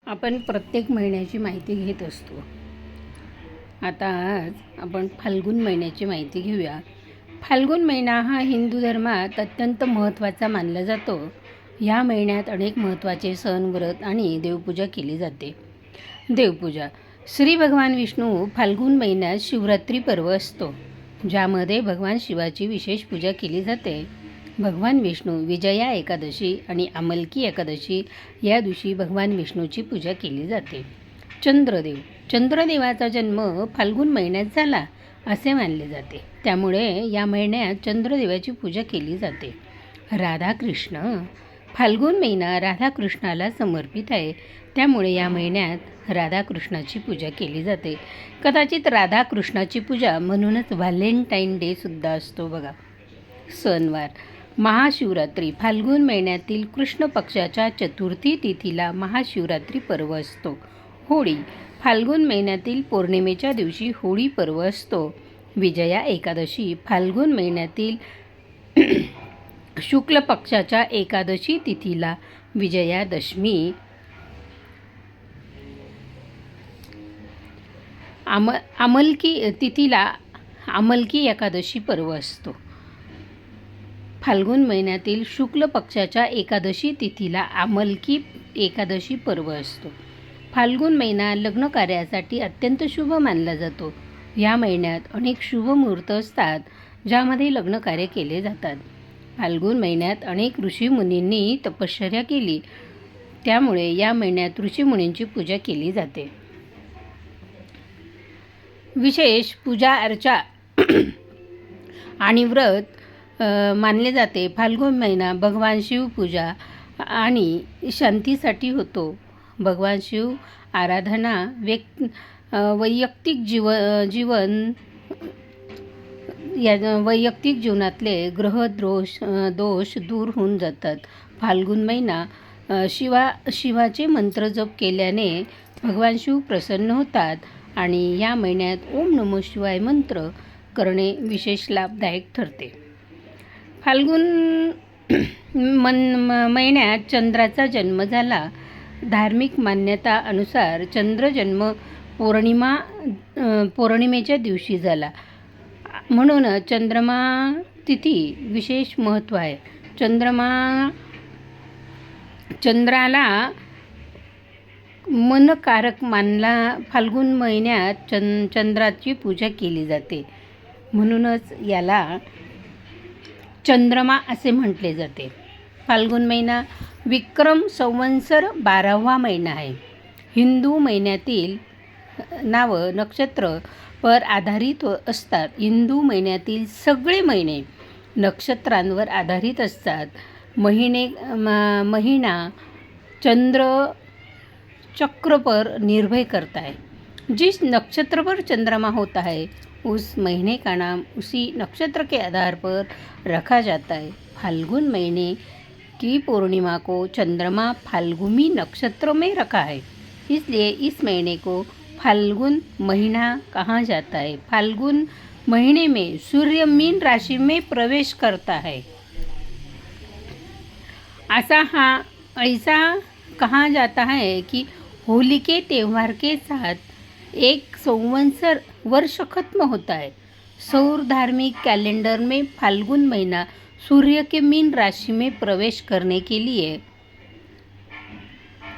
आपण प्रत्येक महिन्याची माहिती घेत असतो. आता आज आपण फाल्गुन महिन्याची माहिती घेऊया. फाल्गुन महिना हा हिंदू धर्मात अत्यंत महत्त्वाचा मानला जातो. या महिन्यात अनेक महत्त्वाचे सण, व्रत आणि देवपूजा केली जाते. देवपूजा. श्री भगवान विष्णू फाल्गुन महिन्यात शिवरात्री पर्व असतो, ज्यामध्ये भगवान शिवाची विशेष पूजा केली जाते. भगवान विष्णू विजया एकादशी आणि आमलकी एकादशी या दिवशी भगवान विष्णूची पूजा केली जाते. चंद्रदेव. चंद्रदेवाचा जन्म फाल्गुन महिन्यात झाला असे मानले जाते, त्यामुळे या महिन्यात चंद्रदेवाची पूजा केली जाते. राधाकृष्ण. फाल्गुन महिना राधाकृष्णाला समर्पित आहे, त्यामुळे या महिन्यात राधाकृष्णाची पूजा केली जाते. कदाचित राधाकृष्णाची पूजा म्हणूनच व्हॅलेंटाईन डे सुद्धा असतो बघा. सणवार. महाशिवरात्री. फाल्गुन महिन्यातील कृष्ण पक्षाच्या चतुर्थी तिथीला महाशिवरात्री पर्व असतो. होळी. फाल्गुन महिन्यातील पौर्णिमेच्या दिवशी होळी पर्व असतो. विजया एकादशी. फाल्गुन महिन्यातील शुक्ल पक्षाच्या एकादशी तिथीला विजयादशमी. आमलकी तिथीला आमलकी एकादशी पर्व असतो. फाल्गुन महिन्यातील शुक्ल पक्षाच्या एकादशी तिथीला आमलकी एकादशी पर्व असतो. फाल्गुन महिना लग्न कार्यासाठी अत्यंत शुभ मानला जातो. या महिन्यात अनेक शुभ मुहूर्त असतात, ज्यामध्ये लग्न कार्य केले जातात. फाल्गुन महिन्यात अनेक ऋषीमुनींनी तपश्चर्या केली, त्यामुळे या महिन्यात ऋषीमुनींची पूजा केली जाते. विशेष पूजा अर्चा आणि व्रत मानले जाते. फाल्गुन महिना भगवान शिवपूजा आणि शांतीसाठी होतो. भगवान शिव आराधना वैयक्तिक जीवनातले दोष दूर होऊन जातात. फाल्गुन महिना शिवाचे मंत्र जप केल्याने भगवान शिव प्रसन्न होतात आणि या महिन्यात ओम नमो शिवाय मंत्र करणे विशेष लाभदायक ठरते. फाल्गुन महिन्यात चंद्राचा जन्म झाला. धार्मिक मान्यता अनुसार चंद्रजन्म पौर्णिमेच्या दिवशी झाला, म्हणून चंद्रमा तिथी विशेष महत्त्व आहे. चंद्राला मनकारक मानला. फाल्गुन महिन्यात चंद्राची पूजा केली जाते, म्हणूनच याला चंद्रमा असे म्हटले जाते. फाल्गुन महिना विक्रम संवत्सर 12वा महिना आहे. हिंदू महिन्यातील नावं नक्षत्र पर आधारित असतात. हिंदू महिन्यातील सगळे महिने नक्षत्रांवर आधारित असतात. महीना चंद्र चक्र पर निर्भर करता है. जिस नक्षत्र पर चंद्रमा होता है उस महीने का नाम उसी नक्षत्र के आधार पर रखा जाता है. फाल्गुन महीने की पूर्णिमा को चंद्रमा फाल्गुनी नक्षत्र में रखा है, इसलिए इस महीने को फाल्गुन महीना कहा जाता है. फाल्गुन महीने में सूर्य मीन राशि में प्रवेश करता है. ऐसा कहा जाता है कि होली के त्यौहार के साथ एक संवत्सर वर्ष खत्म होता है. सौर धार्मिक कैलेंडर में फाल्गुन महीना सूर्य के मीन राशि में प्रवेश करने के लिए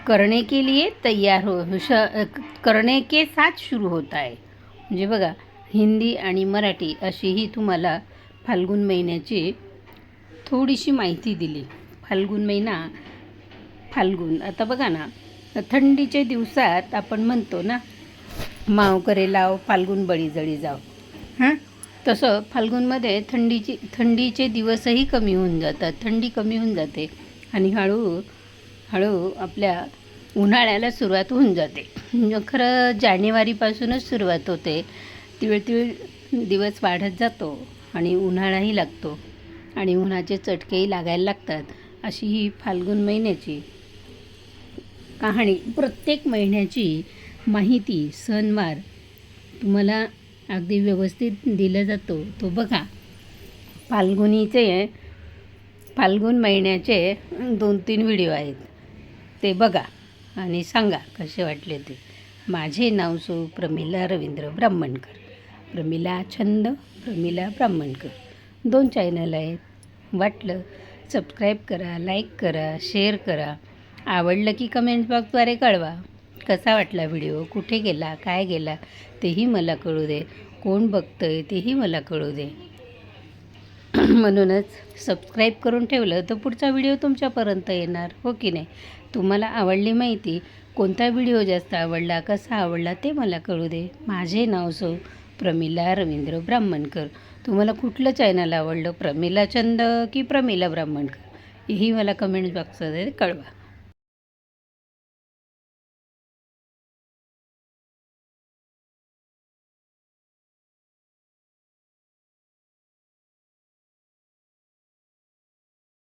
करने के साथ शुरू होता है. म्हणजे बघा, हिंदी आणि मराठी अशीही तुम्हाला फाल्गुन महिन्याची थोडीशी माहिती दिली. फाल्गुन महिना आता बघा ना, थंडीच्या दिवसात आपण म्हणतो ना, माव करे लाव फाल्गुन बळी जळी जाव. तसं फाल्गुनमध्ये थंडीचे दिवसही कमी होऊन जातात. थंडी कमी होऊन जाते आणि हळूहळू आपल्या उन्हाळ्याला सुरुवात होऊन जाते. खरं जानेवारीपासूनच सुरुवात होते. तिळ दिवस वाढत जातो आणि उन्हाळाही लागतो आणि उन्हाचे चटकेही लागायला लागतात. अशी ही फाल्गुन महिन्याची कहाणी. प्रत्येक महिन्याची माहिती, सणवार तुम्हाला अगदी व्यवस्थित दिलं जातो. तो बघा, फाल्गुन महिन्याचे 2-3 व्हिडिओ आहेत, ते बघा आणि सांगा कसे वाटले ते. माझे नाव प्रमिला रवींद्र ब्राह्मणकर. प्रमिला छंद, प्रमिला ब्राह्मणकर 2 चॅनल आहेत. वाटलं सबस्क्राईब करा, लाईक करा, शेअर करा. आवडलं की कमेंट बॉक्सद्वारे कळवा. कसा वाटला व्हिडिओ, कुठे गेला, काय गेला तेही मला कळू दे. कोण बघतंय तेही मला कळू दे. म्हणूनच सबस्क्राईब करून ठेवलं तर पुढचा व्हिडिओ तुमच्यापर्यंत येणार, हो की नाही. तुम्हाला आवडली माहिती, कोणता व्हिडिओ जास्त आवडला, कसा आवडला ते मला कळू दे. माझे नाव प्रमिला रवींद्र ब्राह्मणकर. तुम्हाला कुठलं चॅनल आवडलं, प्रमिला छंद की प्रमिला ब्राह्मणकर, हेही मला कमेंट बॉक्समध्ये कळवा.